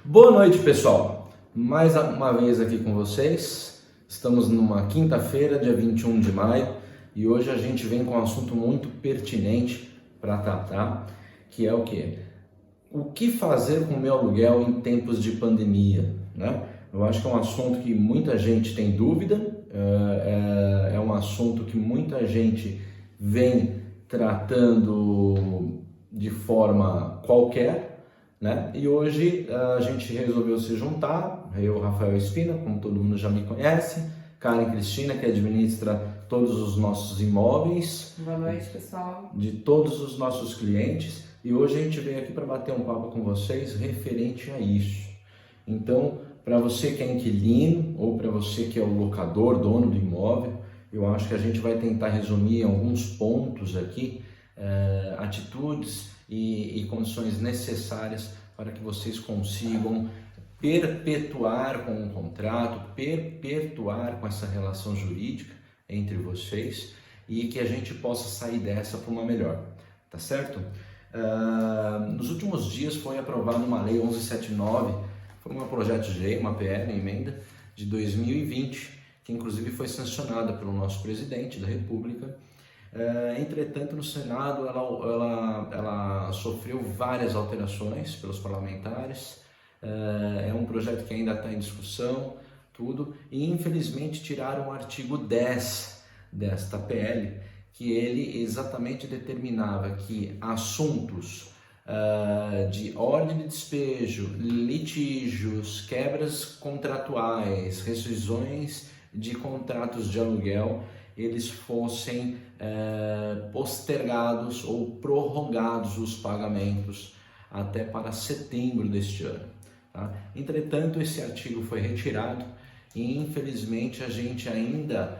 Boa noite, pessoal. Mais uma vez aqui com vocês. Estamos numa quinta-feira, dia 21 de maio, e hoje a gente vem com um assunto muito pertinente para tratar, que é o quê? O que fazer com o meu aluguel em tempos de pandemia, né? Eu acho que é um assunto que muita gente tem dúvida, é um assunto que muita gente vem tratando de forma qualquer, né? E hoje a gente resolveu se juntar, eu, Rafael Espina, como todo mundo já me conhece, Karen Cristina, que administra todos os nossos imóveis. Boa noite, pessoal. De todos os nossos clientes, e hoje a gente veio aqui para bater um papo com vocês referente a isso. Então, para você que é inquilino ou para você que é o locador, dono do imóvel, eu acho que a gente vai tentar resumir alguns pontos aqui, atitudes e condições necessárias para que vocês consigam perpetuar com o contrato, perpetuar com essa relação jurídica entre vocês e que a gente possa sair dessa para uma melhor, tá certo? Nos últimos dias foi aprovada uma lei 1179, foi um projeto de lei, uma PL, uma emenda de 2020, que inclusive foi sancionada pelo nosso presidente da República. Entretanto, no Senado ela sofreu várias alterações pelos parlamentares. É um projeto que ainda está em discussão, tudo, e infelizmente tiraram o artigo 10 desta PL, que ele exatamente determinava que assuntos de ordem de despejo, litígios, quebras contratuais, rescisões de contratos de aluguel, eles fossem postergados ou prorrogados os pagamentos até para setembro deste ano. Tá? Entretanto, esse artigo foi retirado e infelizmente a gente ainda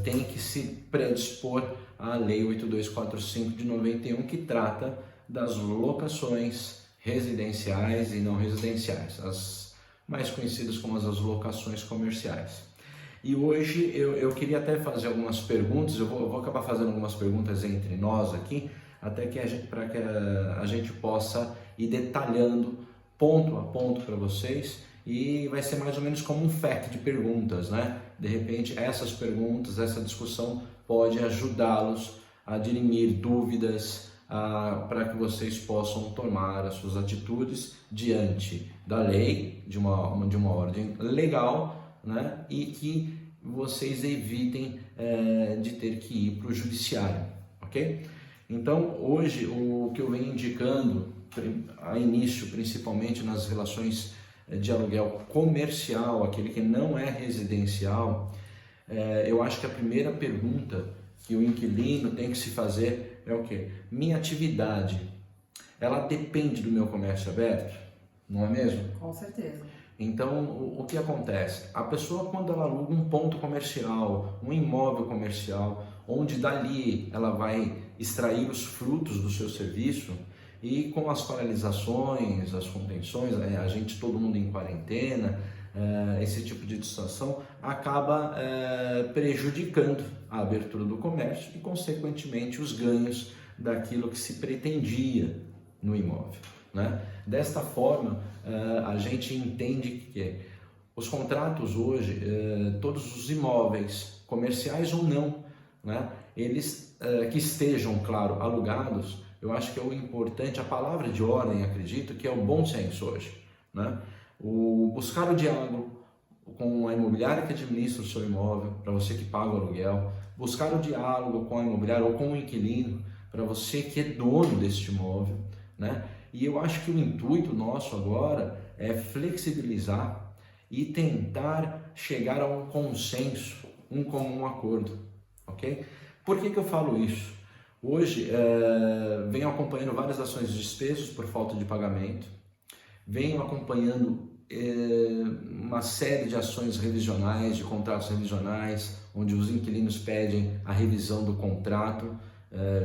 tem que se predispor à Lei 8245 de 91, que trata das locações residenciais e não residenciais, as mais conhecidas como as locações comerciais. E hoje eu queria até fazer algumas perguntas, eu vou acabar fazendo algumas perguntas entre nós aqui, até que para que a gente possa ir detalhando ponto a ponto para vocês, e vai ser mais ou menos como um FAQ de perguntas, né? De repente essas perguntas, essa discussão pode ajudá-los a dirimir dúvidas, para que vocês possam tomar as suas atitudes diante da lei, de uma ordem legal, né? E que vocês evitem de ter que ir para o judiciário, ok? Então hoje o que eu venho indicando a início, principalmente nas relações de aluguel comercial, aquele que não é residencial, eu acho que a primeira pergunta que o inquilino tem que se fazer é o quê? Minha atividade, ela depende do meu comércio aberto? Não é mesmo? Com certeza. Então, o que acontece? A pessoa, quando ela aluga um ponto comercial, um imóvel comercial, onde dali ela vai extrair os frutos do seu serviço, e com as paralisações, as contenções, a gente, todo mundo em quarentena, esse tipo de situação acaba prejudicando a abertura do comércio e, consequentemente, os ganhos daquilo que se pretendia no imóvel, né? Desta forma, a gente entende que os contratos hoje, todos os imóveis, comerciais ou não, né, eles que estejam, claro, alugados, eu acho que é o importante, a palavra de ordem, acredito, que é o bom senso hoje, né? O buscar o diálogo com a imobiliária que administra o seu imóvel, para você que paga o aluguel, buscar o diálogo com a imobiliária ou com o inquilino, para você que é dono deste imóvel, né? E eu acho que o intuito nosso agora é flexibilizar e tentar chegar a um consenso, um comum acordo, ok? Por que eu falo isso? Hoje, venho acompanhando várias ações de despejos por falta de pagamento, venho acompanhando uma série de ações revisionais, de contratos revisionais, onde os inquilinos pedem a revisão do contrato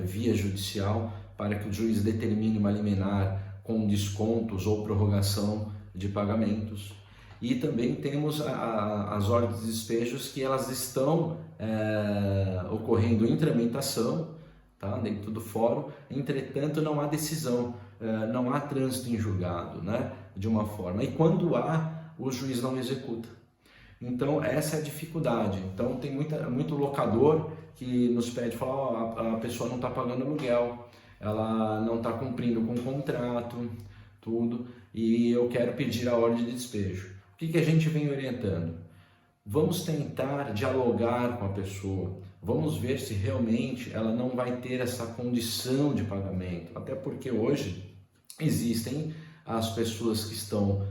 via judicial, para que o juiz determine uma liminar com descontos ou prorrogação de pagamentos. E também temos as ordens de despejos, que elas estão ocorrendo em tramitação, tá? Dentro do fórum. Entretanto, não há decisão, não há trânsito em julgado, né? de uma forma, e quando há, o juiz não executa. Então essa é a dificuldade. Então tem muito locador que nos pede, fala, a pessoa não está pagando aluguel, ela não está cumprindo com o contrato, tudo, e eu quero pedir a ordem de despejo. O que a gente vem orientando? Vamos tentar dialogar com a pessoa, vamos ver se realmente ela não vai ter essa condição de pagamento, até porque hoje existem as pessoas que estão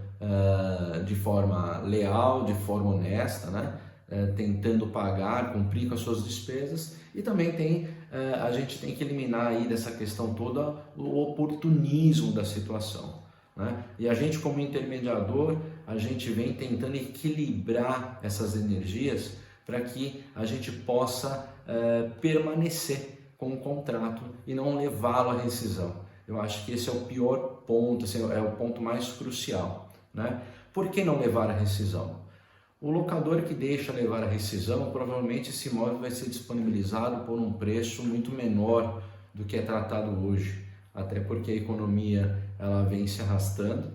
de forma leal, de forma honesta, né? Tentando pagar, cumprir com as suas despesas, e também a gente tem que eliminar aí dessa questão toda o oportunismo da situação, né? E a gente, como intermediador, a gente vem tentando equilibrar essas energias para que a gente possa permanecer com o contrato e não levá-lo à rescisão. Eu acho que esse é o pior ponto, assim, é o ponto mais crucial, né? Por que não levar à rescisão? O locador que deixa levar à rescisão, provavelmente esse imóvel vai ser disponibilizado por um preço muito menor do que é tratado hoje, até porque a economia ela vem se arrastando,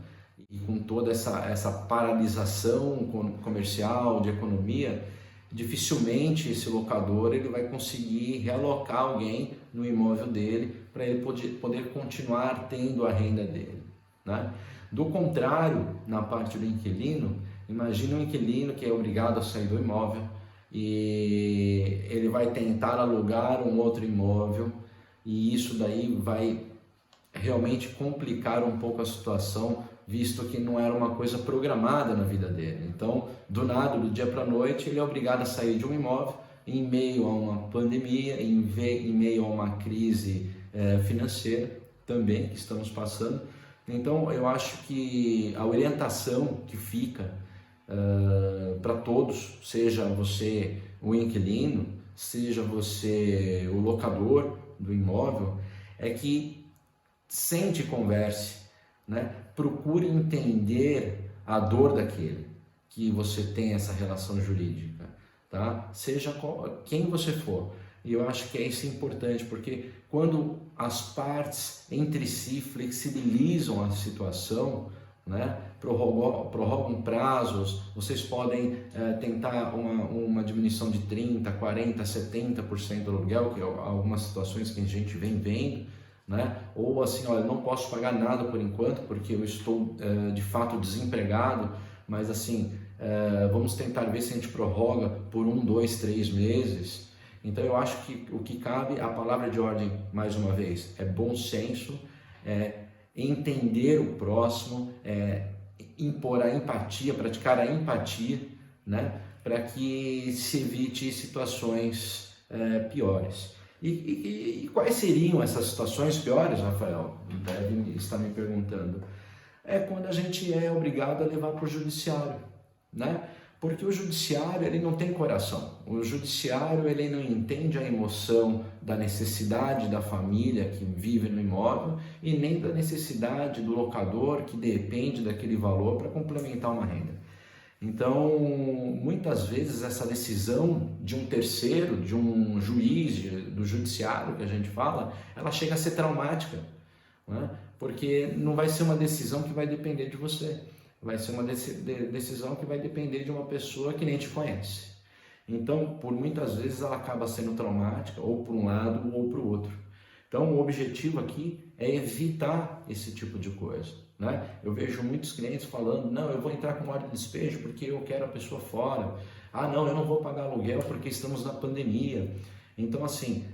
e com toda essa paralisação comercial, de economia, dificilmente esse locador ele vai conseguir realocar alguém no imóvel dele para ele poder continuar tendo a renda dele, né? Do contrário, na parte do inquilino, imagine um inquilino que é obrigado a sair do imóvel e ele vai tentar alugar um outro imóvel, e isso daí vai realmente complicar um pouco a situação, visto que não era uma coisa programada na vida dele. Então, do nada, do dia para a noite, ele é obrigado a sair de um imóvel em meio a uma pandemia, em meio a uma crise financeira também que estamos passando. Então, eu acho que a orientação que fica para todos, seja você o inquilino, seja você o locador do imóvel, é que sente e converse, né? Procure entender a dor daquele que você tem essa relação jurídica, tá? Seja quem você for. E eu acho que isso é importante, porque quando as partes entre si flexibilizam a situação, né? Prorrogam prazos, vocês podem tentar uma diminuição de 30%, 40%, 70% do aluguel, que é algumas situações que a gente vem vendo, né? Ou assim, olha, não posso pagar nada por enquanto porque eu estou de fato desempregado, mas assim, vamos tentar ver se a gente prorroga por 1, 2, 3 meses. Então eu acho que o que cabe, a palavra de ordem, mais uma vez, é bom senso, entender o próximo, impor a empatia, praticar a empatia, né? Para que se evite situações piores. E quais seriam essas situações piores, Rafael? Deve estar me perguntando. É quando a gente é obrigado a levar para o judiciário, né? Porque o judiciário ele não tem coração. O judiciário ele não entende a emoção da necessidade da família que vive no imóvel e nem da necessidade do locador que depende daquele valor para complementar uma renda. Então, muitas vezes essa decisão de um terceiro, de um juiz, do judiciário que a gente fala, ela chega a ser traumática, né? Porque não vai ser uma decisão que vai depender de você, vai ser uma decisão que vai depender de uma pessoa que nem te conhece. Então, por muitas vezes ela acaba sendo traumática, ou para um lado ou para o outro. Então, o objetivo aqui é evitar esse tipo de coisa, né? Eu vejo muitos clientes falando, não, eu vou entrar com ordem de despejo porque eu quero a pessoa fora. Ah, não, eu não vou pagar aluguel porque estamos na pandemia. Então, assim,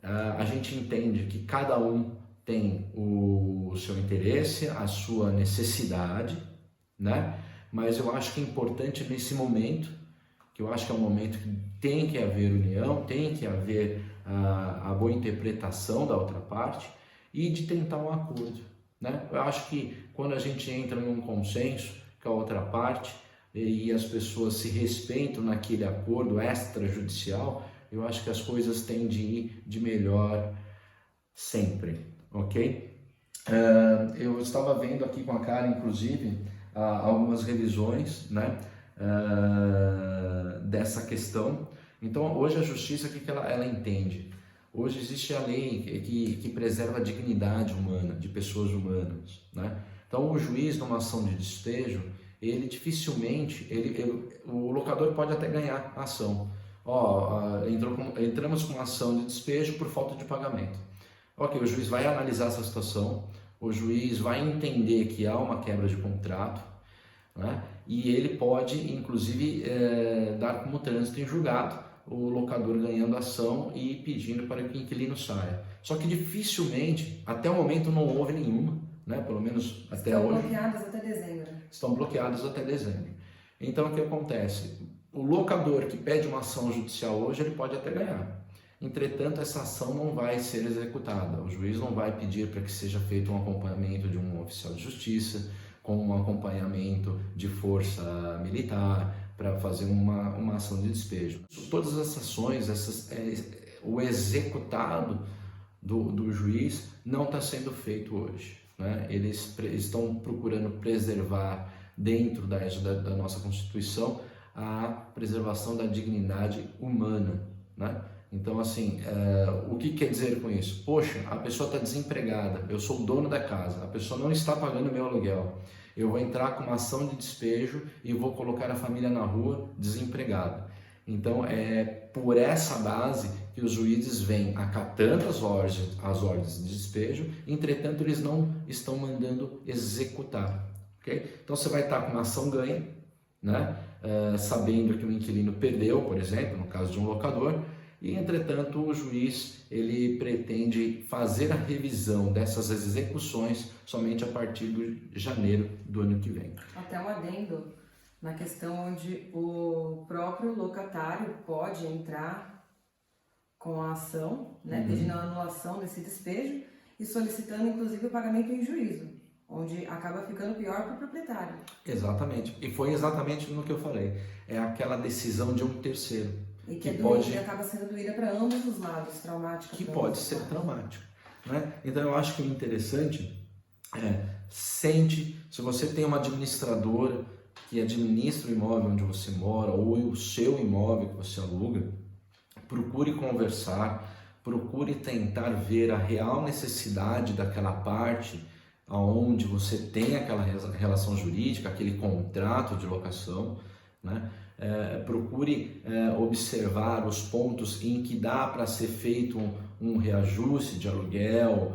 a gente entende que cada um tem o seu interesse, a sua necessidade, né? Mas eu acho que é importante nesse momento, que eu acho que é um momento que tem que haver união, tem que haver a boa interpretação da outra parte e de tentar um acordo, né? Eu acho que quando a gente entra num consenso com a outra parte e as pessoas se respeitam naquele acordo extrajudicial, eu acho que as coisas têm de ir de melhor sempre, ok? Eu estava vendo aqui com a cara, inclusive, algumas revisões, né, dessa questão. Então, hoje a justiça, o que ela entende? Hoje existe a lei que preserva a dignidade humana, de pessoas humanas, né? Então o juiz numa ação de despejo, ele dificilmente, o locador pode até ganhar a ação. Entramos com uma ação de despejo por falta de pagamento. Ok, o juiz vai analisar essa situação, o juiz vai entender que há uma quebra de contrato, né? E ele pode, inclusive, dar como trânsito em julgado o locador ganhando a ação e pedindo para que o inquilino saia. Só que dificilmente, até o momento não houve nenhuma, né? Pelo menos até hoje. Estão bloqueadas até dezembro. Estão bloqueadas até dezembro. Então o que acontece? O locador que pede uma ação judicial hoje, ele pode até ganhar. Entretanto, essa ação não vai ser executada. O juiz não vai pedir para que seja feito um acompanhamento de um oficial de justiça, com um acompanhamento de força militar, para fazer uma ação de despejo. Todas essas ações, o executado do juiz não está sendo feito hoje, né? Eles estão procurando preservar dentro da nossa Constituição a preservação da dignidade humana, né? Então, assim, o que quer dizer com isso? Poxa, a pessoa está desempregada, eu sou o dono da casa, a pessoa não está pagando meu aluguel, eu vou entrar com uma ação de despejo e vou colocar a família na rua desempregada. Então, é por essa base que os juízes vêm acatando as ordens de despejo, entretanto, eles não estão mandando executar. Okay? Então, você vai estar com uma ação ganha, né? Sabendo que o inquilino perdeu, por exemplo, no caso de um locador, e entretanto o juiz ele pretende fazer a revisão dessas execuções somente a partir de janeiro do ano que vem. Até um adendo na questão onde o próprio locatário pode entrar com a ação, né, pedindo a anulação desse despejo e solicitando inclusive o pagamento em juízo, onde acaba ficando pior para o proprietário. Exatamente, e foi exatamente no que eu falei, é aquela decisão de um terceiro. E que pode, acaba sendo doída para ambos os lados, traumática. Que pode ser traumático, né? Então eu acho que o interessante se você tem uma administradora que administra o imóvel onde você mora ou o seu imóvel que você aluga, procure conversar, procure tentar ver a real necessidade daquela parte onde você tem aquela relação jurídica, aquele contrato de locação, né? Procure observar os pontos em que dá para ser feito um reajuste de aluguel,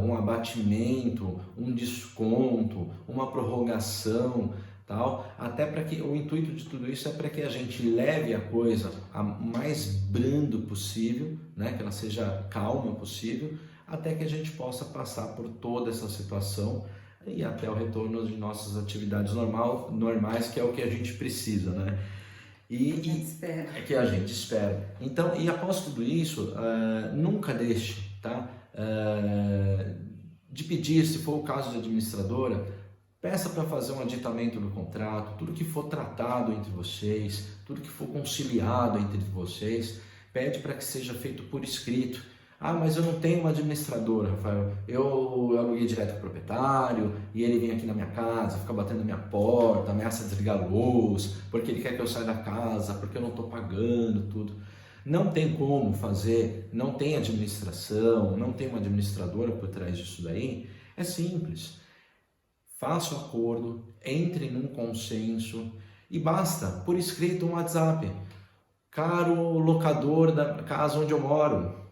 um abatimento, um desconto, uma prorrogação, tal, até para que o intuito de tudo isso é para que a gente leve a coisa a mais brando possível, né, que ela seja calma possível, até que a gente possa passar por toda essa situação e até o retorno de nossas atividades normais, que é o que a gente precisa, né? É que a gente espera. Então, e após tudo isso, nunca deixe, tá? De pedir, se for o caso de administradora, peça para fazer um aditamento do contrato, tudo que for tratado entre vocês, tudo que for conciliado entre vocês, pede para que seja feito por escrito. Ah, mas eu não tenho uma administradora, Rafael. Eu aluguei direto com o proprietário e ele vem aqui na minha casa, fica batendo na minha porta, ameaça desligar a luz, porque ele quer que eu saia da casa, porque eu não estou pagando, tudo. Não tem como fazer, não tem administração, não tem uma administradora por trás disso daí. É simples. Faça o acordo, entre num consenso e basta, por escrito, um WhatsApp. Caro locador da casa onde eu moro,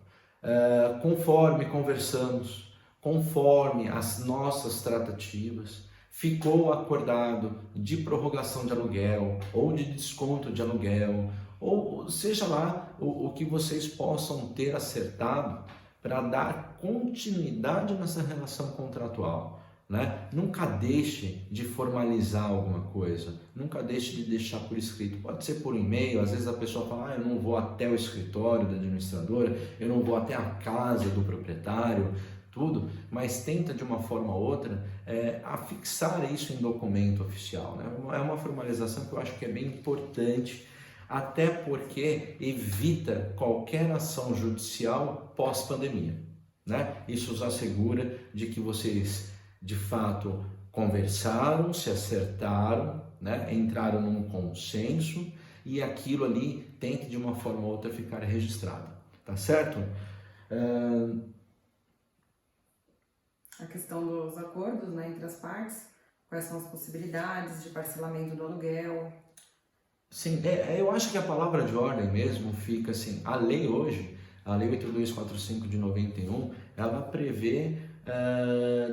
conforme conversamos, conforme as nossas tratativas, ficou acordado de prorrogação de aluguel ou de desconto de aluguel, ou seja lá o que vocês possam ter acertado para dar continuidade nessa relação contratual, né? Nunca deixe de formalizar alguma coisa, nunca deixe de deixar por escrito, pode ser por e-mail, às vezes a pessoa fala, eu não vou até o escritório da administradora, eu não vou até a casa do proprietário, tudo, mas tenta de uma forma ou outra afixar isso em documento oficial, né? É uma formalização que eu acho que é bem importante, até porque evita qualquer ação judicial pós-pandemia, né? Isso os assegura de que vocês de fato conversaram, se acertaram, né? Entraram num consenso e aquilo ali tem que de uma forma ou outra ficar registrado, tá certo? A questão dos acordos, né, entre as partes, quais são as possibilidades de parcelamento do aluguel. Sim, eu acho que a palavra de ordem mesmo fica assim, a lei hoje, a Lei 8245 de 91, ela prevê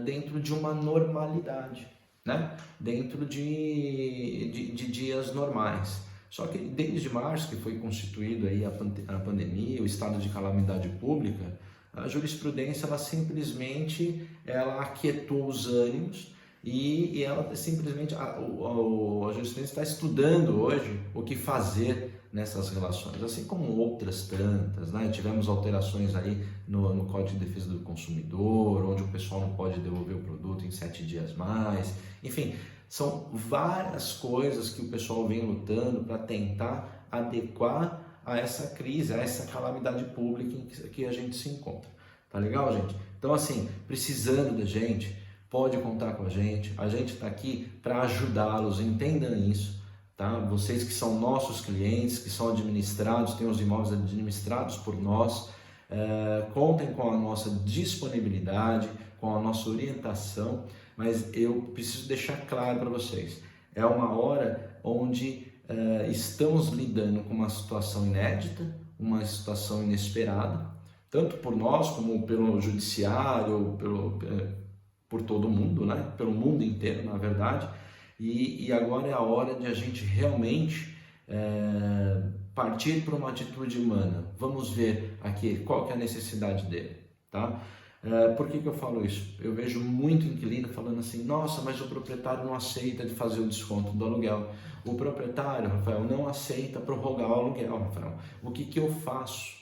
dentro de uma normalidade, né? Dentro de dias normais. Só que desde março, que foi constituído aí a pandemia, o estado de calamidade pública, a jurisprudência ela simplesmente ela aquietou os ânimos e ela simplesmente a jurisprudência está estudando hoje o que fazer nessas relações, assim como outras tantas, né? Tivemos alterações aí no Código de Defesa do Consumidor, onde o pessoal não pode devolver o produto em 7 dias mais, enfim, são várias coisas que o pessoal vem lutando para tentar adequar a essa crise, a essa calamidade pública em que a gente se encontra. Tá legal, gente? Então, assim, precisando da gente, pode contar com a gente está aqui para ajudá-los, entendam isso, tá? Vocês que são nossos clientes, que são administrados, têm os imóveis administrados por nós, contem com a nossa disponibilidade, com a nossa orientação, mas eu preciso deixar claro para vocês, é uma hora onde estamos lidando com uma situação inédita, uma situação inesperada, tanto por nós como pelo judiciário, por todo mundo, né? Pelo mundo inteiro, na verdade, e agora é a hora de a gente realmente partir para uma atitude humana. Vamos ver aqui qual que é a necessidade dele, tá? Por que eu falo isso? Eu vejo muito inquilino falando assim, nossa, mas o proprietário não aceita de fazer o desconto do aluguel. O proprietário, Rafael, não aceita prorrogar o aluguel, Rafael. O que eu faço?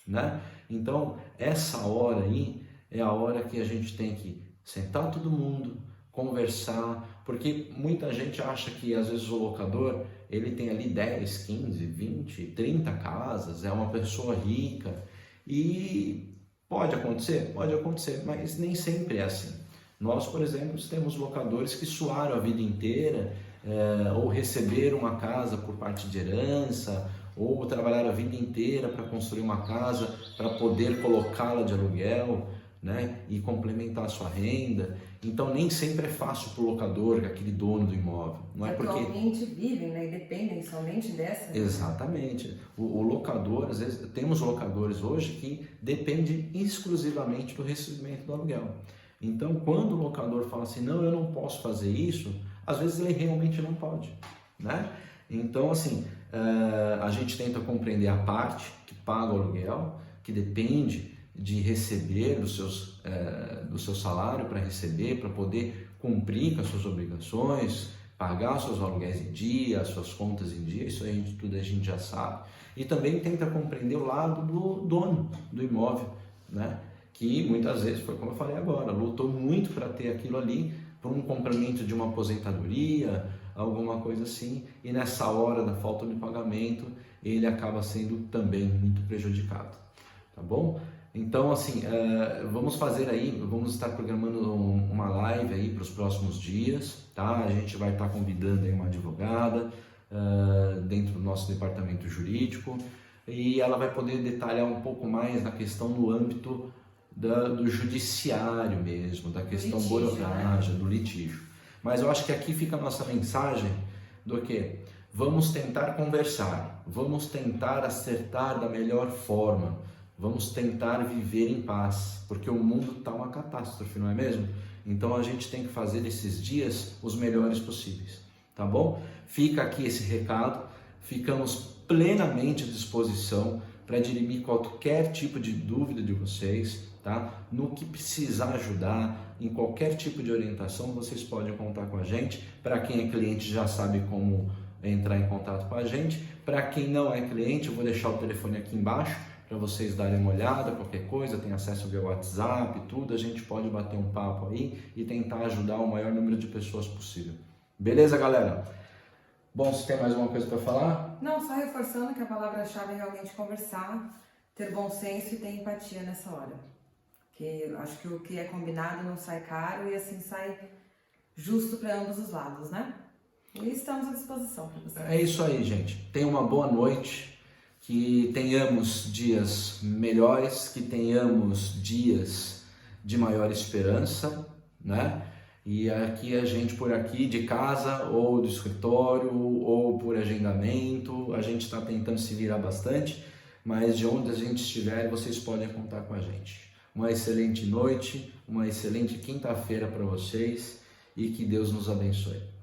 Né? Então, essa hora aí é a hora que a gente tem que sentar todo mundo, conversar, porque muita gente acha que às vezes o locador, ele tem ali 10, 15, 20, 30 casas, é uma pessoa rica e pode acontecer, mas nem sempre é assim. Nós, por exemplo, temos locadores que suaram a vida inteira, ou receberam uma casa por parte de herança, ou trabalharam a vida inteira para construir uma casa, para poder colocá-la de aluguel, né, e complementar a sua renda. Então nem sempre é fácil para o locador, aquele dono do imóvel. Não é porque atualmente vivem, né, e dependem somente dessa. Exatamente. O locador, às vezes temos locadores hoje que dependem exclusivamente do recebimento do aluguel. Então quando o locador fala assim, não, eu não posso fazer isso, às vezes ele realmente não pode, né? Então assim, a gente tenta compreender a parte que paga o aluguel, que depende de receber do seu salário para receber, para poder cumprir com as suas obrigações, pagar seus aluguéis em dia, as suas contas em dia, isso aí tudo a gente já sabe. E também tenta compreender o lado do dono do imóvel, né? Que muitas vezes, foi como eu falei agora, lutou muito para ter aquilo ali, por um complemento de uma aposentadoria, alguma coisa assim, e nessa hora da falta de pagamento, ele acaba sendo também muito prejudicado, tá bom? Então, assim, vamos fazer aí, vamos estar programando uma live aí para os próximos dias, tá? A gente vai estar convidando aí uma advogada dentro do nosso departamento jurídico e ela vai poder detalhar um pouco mais na questão no âmbito do judiciário mesmo, da questão burocrática, do litígio. Mas eu acho que aqui fica a nossa mensagem do que? Vamos tentar conversar, vamos tentar acertar da melhor forma, vamos tentar viver em paz, porque o mundo está uma catástrofe, não é mesmo? Então a gente tem que fazer desses dias os melhores possíveis, tá bom? Fica aqui esse recado, ficamos plenamente à disposição para dirimir qualquer tipo de dúvida de vocês, tá? No que precisar ajudar, em qualquer tipo de orientação, vocês podem contar com a gente. Para quem é cliente já sabe como entrar em contato com a gente. Para quem não é cliente, eu vou deixar o telefone aqui embaixo para vocês darem uma olhada, qualquer coisa, tem acesso via WhatsApp, tudo, a gente pode bater um papo aí e tentar ajudar o maior número de pessoas possível. Beleza, galera? Bom, se tem mais alguma coisa para falar? Não, só reforçando que a palavra-chave é realmente conversar, ter bom senso e ter empatia nessa hora. Que acho que o que é combinado não sai caro e assim sai justo para ambos os lados, né? E estamos à disposição para vocês. É isso aí, gente. Tenha uma boa noite. Que tenhamos dias melhores, que tenhamos dias de maior esperança, né? E aqui a gente por aqui de casa ou do escritório ou por agendamento, a gente está tentando se virar bastante, mas de onde a gente estiver, vocês podem contar com a gente. Uma excelente noite, uma excelente quinta-feira para vocês e que Deus nos abençoe.